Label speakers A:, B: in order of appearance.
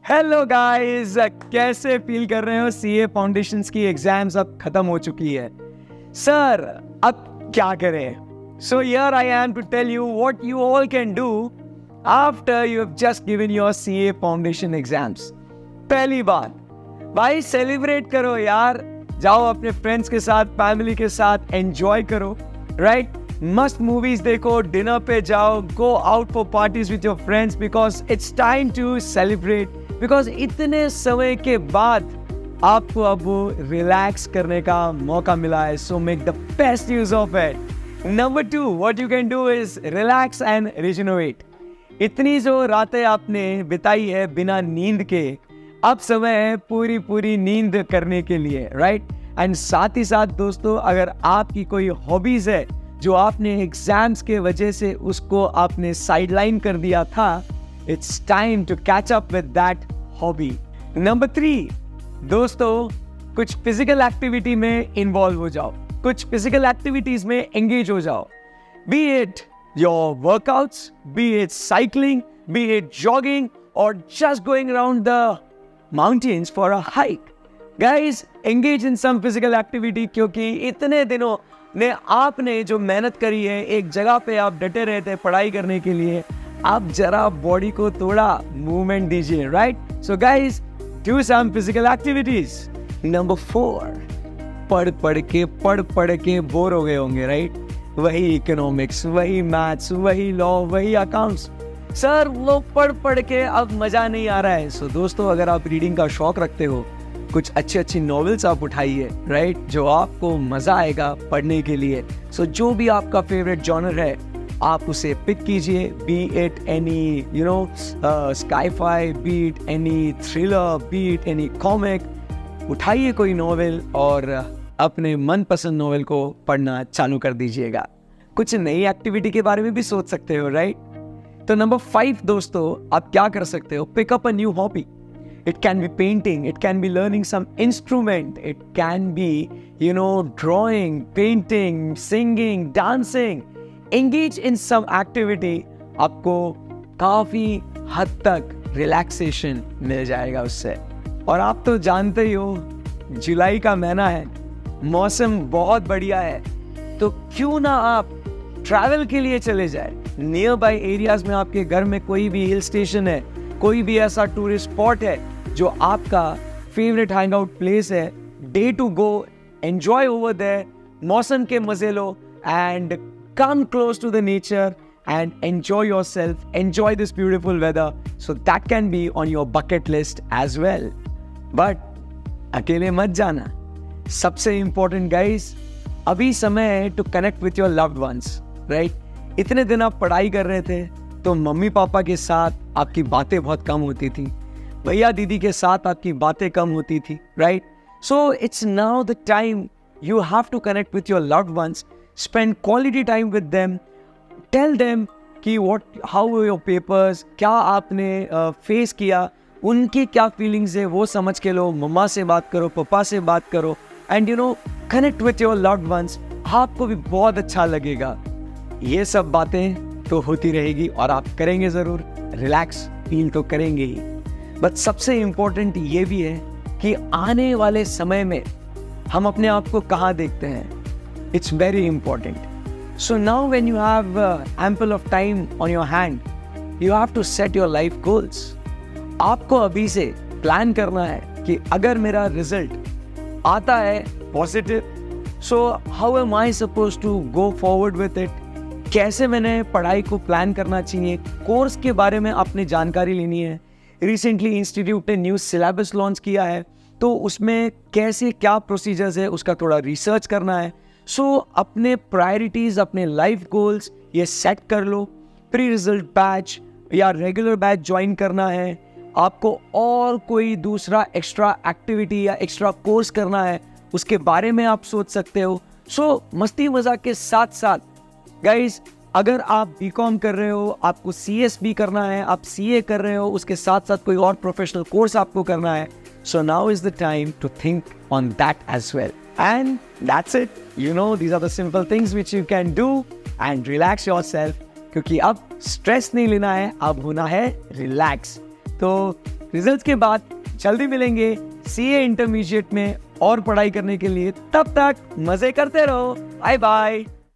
A: Hello guys, कैसे feel कर रहे हो? सीए फाउंडेशंस की एग्जाम्स अब खत्म हो चुकी है। सर अब क्या करें? So here I am to tell you what you all can do after you have just given your CA foundation exams. पहली बात भाई, सेलिब्रेट करो यार। जाओ अपने फ्रेंड्स के साथ, फैमिली के साथ एंजॉय करो, राइट? मस्त मूवीज देखो, डिनर पे जाओ, go out for parties with your friends because it's time to celebrate. Because इतने समय के बाद आपको अब रिलैक्स करने का मौका मिला है, so make the best use of it. Number 2, what you can do is relax and regenerate. इतनी जो रातें आपने बिताई है बिना नींद के, अब समय है पूरी पूरी नींद करने के लिए, राइट? एंड साथ ही साथ दोस्तों, अगर आपकी कोई हॉबीज है जो आपने एग्जाम्स के वजह से उसको आपने साइडलाइन कर दिया था, it's time to catch up with that hobby. Number 3, दोस्तों कुछ फिजिकल एक्टिविटी में इन्वॉल्व हो जाओ, कुछ फिजिकल एक्टिविटीज में एंगेज हो जाओ। Be it your workouts, be it cycling, be it jogging और just going around the mountains for a hike. Guys, engage in some physical activity, क्योंकि इतने दिनों ने आपने जो मेहनत करी है, एक जगह पे आप डटे रहते हैं पढ़ाई करने के लिए, आप जरा बॉडी को थोड़ा मूवमेंट दीजिए, right? So guys, do some physical activities. Number 4, पढ़ पढ़ के बोर हो गए होंगे, राइट? वही इकोनॉमिक्स, वही मैथ्स, वही लॉ, वही अकाउंट्स। सर वो पढ़ के अब मजा नहीं आ रहा है। सो दोस्तों, अगर आप रीडिंग का शौक रखते हो, कुछ अच्छी नॉवेल्स आप उठाइए, राइट? जो आपको मजा आएगा पढ़ने के लिए। सो जो भी आपका फेवरेट जॉनर है, आप उसे पिक कीजिए, B it any sky-phi, B it any thriller, B it any comic. उठाइए कोई नॉवेल और अपने मनपसंद नॉवेल को पढ़ना चालू कर दीजिएगा। कुछ नई एक्टिविटी के बारे में भी सोच सकते हो, राइट? तो नंबर 5 दोस्तों, आप क्या कर सकते हो? Pick up a new hobby. It can be painting, it can be learning some instrument, it can be, drawing, painting, singing, dancing. Engage in some activity, आपको काफी हद तक रिलैक्सेशन मिल जाएगा उससे। और आप तो जानते ही हो, जुलाई का महीना है, मौसम बहुत बढ़िया है, तो क्यों ना आप ट्रैवल के लिए चले जाए। नियर बाई एरियाज में आपके घर में कोई भी हिल स्टेशन है, कोई भी ऐसा टूरिस्ट स्पॉट है जो आपका फेवरेट हैंग आउट प्लेस है, day to go, enjoy over there, मौसम के मजे लो and come close to the nature and enjoy yourself, enjoy this beautiful weather. So that can be on your bucket list as well. But अकेले मत जाना। सबसे important guys, अभी समय है to connect with your loved ones, right? इतने दिन आप पढ़ाई कर रहे थे तो मम्मी पापा के साथ आपकी बातें बहुत कम होती थी, भैया दीदी के साथ आपकी बातें कम होती थी, right? So it's now the time you have to connect with your loved ones, spend quality time with them, tell them कि हाउ योर पेपर्स, क्या आपने फेस किया, उनकी क्या फीलिंग्स है वो समझ के लो। मम्मा से बात करो, पापा से बात करो and connect with your loved once. आपको भी बहुत अच्छा लगेगा। ये सब बातें तो होती रहेगी और आप करेंगे ज़रूर, रिलैक्स फील तो करेंगे ही। बट सबसे इम्पोर्टेंट ये भी है कि आने वाले समय में हम अपने आप को कहाँ देखते हैं। It's very important. So now when you have ample of time on your hand, you have to set your life goals. आपको अभी से प्लान करना है कि अगर मेरा रिजल्ट आता है positive, so how am I suppose to go forward with it. कैसे मैंने पढ़ाई को प्लान करना चाहिए, कोर्स के बारे में आपने जानकारी लेनी है। रिसेंटली इंस्टीट्यूट ने न्यू सिलेबस लॉन्च किया है, तो उसमें कैसे क्या प्रोसीजर्स है उसका थोड़ा रिसर्च करना है। सो अपने प्रायोरिटीज़, अपने लाइफ गोल्स ये सेट कर लो। प्री रिजल्ट बैच या रेगुलर बैच ज्वाइन करना है आपको, और कोई दूसरा एक्स्ट्रा एक्टिविटी या एक्स्ट्रा कोर्स करना है, उसके बारे में आप सोच सकते हो। सो मस्ती मजाक के साथ साथ गाइज, अगर आप बीकॉम कर रहे हो, आपको सीएस भी करना है, आप सीए कर रहे हो, उसके साथ साथ कोई और प्रोफेशनल कोर्स आपको करना है, so now is the time to think on that as well. And that's it. These are the simple things which you can do and relax yourself, क्योंकि अब स्ट्रेस नहीं लेना है, अब होना है रिलैक्स। तो रिजल्ट्स के बाद जल्दी मिलेंगे सीए इंटरमीडिएट में और पढ़ाई करने के लिए। तब तक मजे करते रहो। Bye bye.